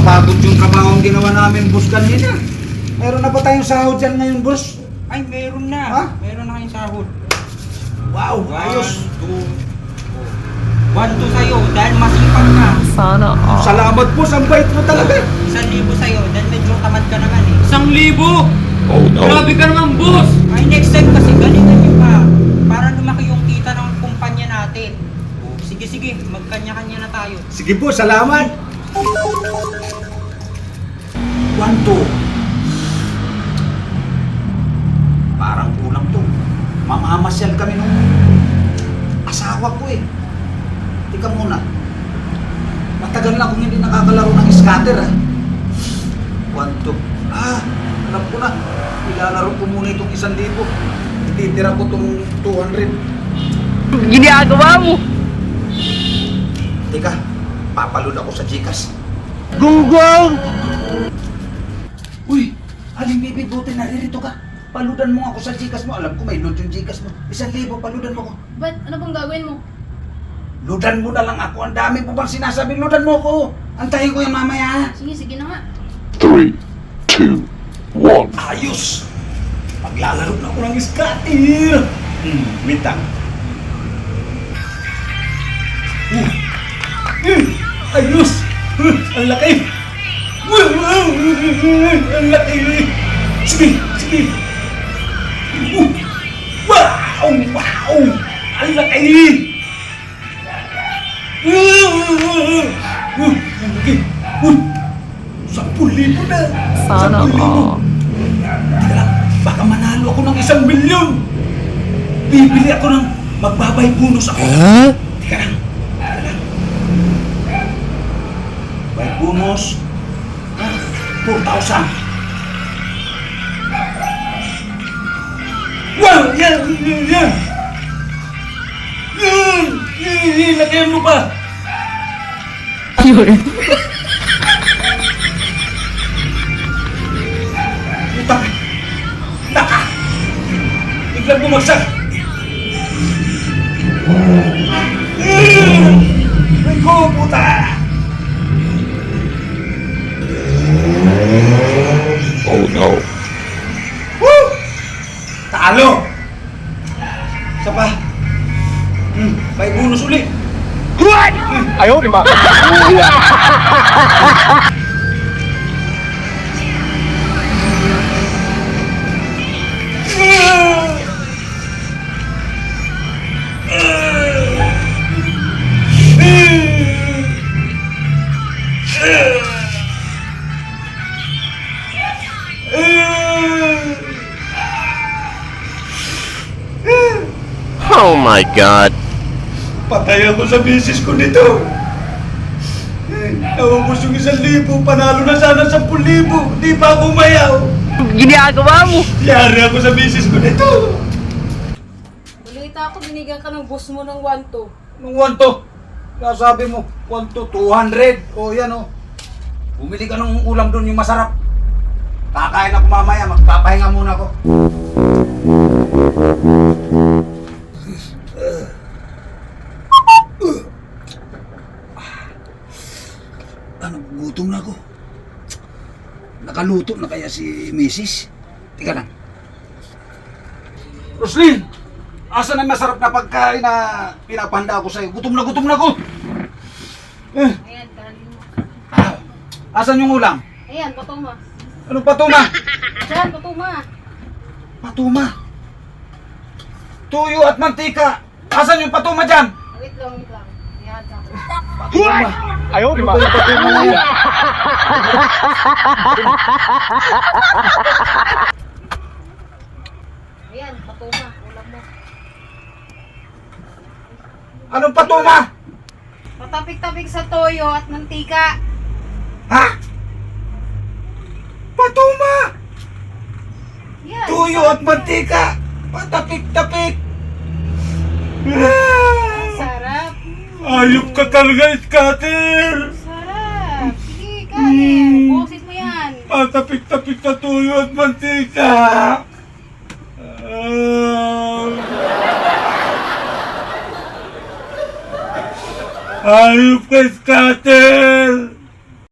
Nakakapagod yung trabaho ang ginawa namin, boss, kanina. Meron na ba tayong sahod dyan ngayon, boss? Ay, meron na. Ha? Meron na kayong sahod. Wow, ayos. 1, 2 sa'yo dahil masipag ka. Sana all. Salamat, boss. Ang bait mo talaga. 1,000 sa'yo dahil medyo tamad ka naman eh. 1,000! Oh no. Grabe ka naman, boss! Ay, next time kasi galingan nyo pa. Para lumaki yung kita ng kumpanya natin. Sige, sige. Magkanya-kanya na tayo. Sige, boss. Salamat. 1, 2. Parang kulang to. Mamamasyal kami nung asawa ko eh. Tika muna. Matagal na akong hindi nakakalaro ng scatter ah. 1, 2. Alam ko na. Ilalaro ko muna itong 1,000. Ititira ko itong 200. Ginagawa mo. Tika, papaload ako sa Gcash. Google! Uy, Aling Bibi, buti naririto ka. Paludan mo ako sa Gcash mo. Alam ko may load yung Gcash mo. 1,000, paludan mo ko. Ba't? Ano bang gagawin mo? Loadan mo na lang ako. Ang dami mo bang sinasabing loadan mo ko. Antayin ko yan mamaya. Sige, sige na nga. 3, 2, 1. Ayos! Maglalaro na ako ng scatter. Wait lang. Ayos! Ang laki! Ang laki! Sige! Sige! Wow! Wow! Ang laki! Ang laki! 10,000 na! Sana 10,000. all. Teka lang, baka manalo ako ng 1,000,000! Bibili ako ng magbabay bonus ako! Teka lang, teka lang. May bonus 4,000. Wow! Yan! Yan! Yan! Lagyan mo pa! Yun. Puta! Naka! Biglang bumagsak! Ay ko, puta! Oh no. Woo! Talo! Isa pa. May bonus ulit. Ayaw, di ba? Oh my God. Patay ako sa bisis ko dito. Naubos yung 1,000. Panalo na sana 10,000. Di pa ako mayaw. Ginagawa mo. Yari ako sa bisis ko dito. Balita ako, binigyan ka ng boss mo ng 1-2. Nung 1 to, sabi mo, 1 to 200. O yan o. Bumili ka ng ulam doon yung masarap. Kakain ako mamaya, magpapahinga muna ako. Ano, gutom na ako. Nakaluto na kaya si Mrs. Teka lang. Roslyn! Asan ang masarap na pagkain na pinapahanda ako sa'yo? Gutom na ako! Ayan, kanin mo. Asan yung ulam? Ayan, patuma. Anong patuma? Diyan, patuma. Patuma? Tuyo at mantika! Asan yung patuma dyan? Wait lang, wait lang. Ayan, ako. Patuma! Ayaw, di ba? Ano ba yung patuma na yan? Ayan, patuma. Ulam mo. Anong patuma? Patapik-tapik sa toyo at mantika. Ha? Patuma! Yan. Tuyo at mantika! Patapik-tapik! Sarap. Ayop ka talaga, Scatter! Sarap. Sige, kanin. Bukasin mo yan. Patapik-tapik na tuyo at mantika! Ayop ka, Scatter!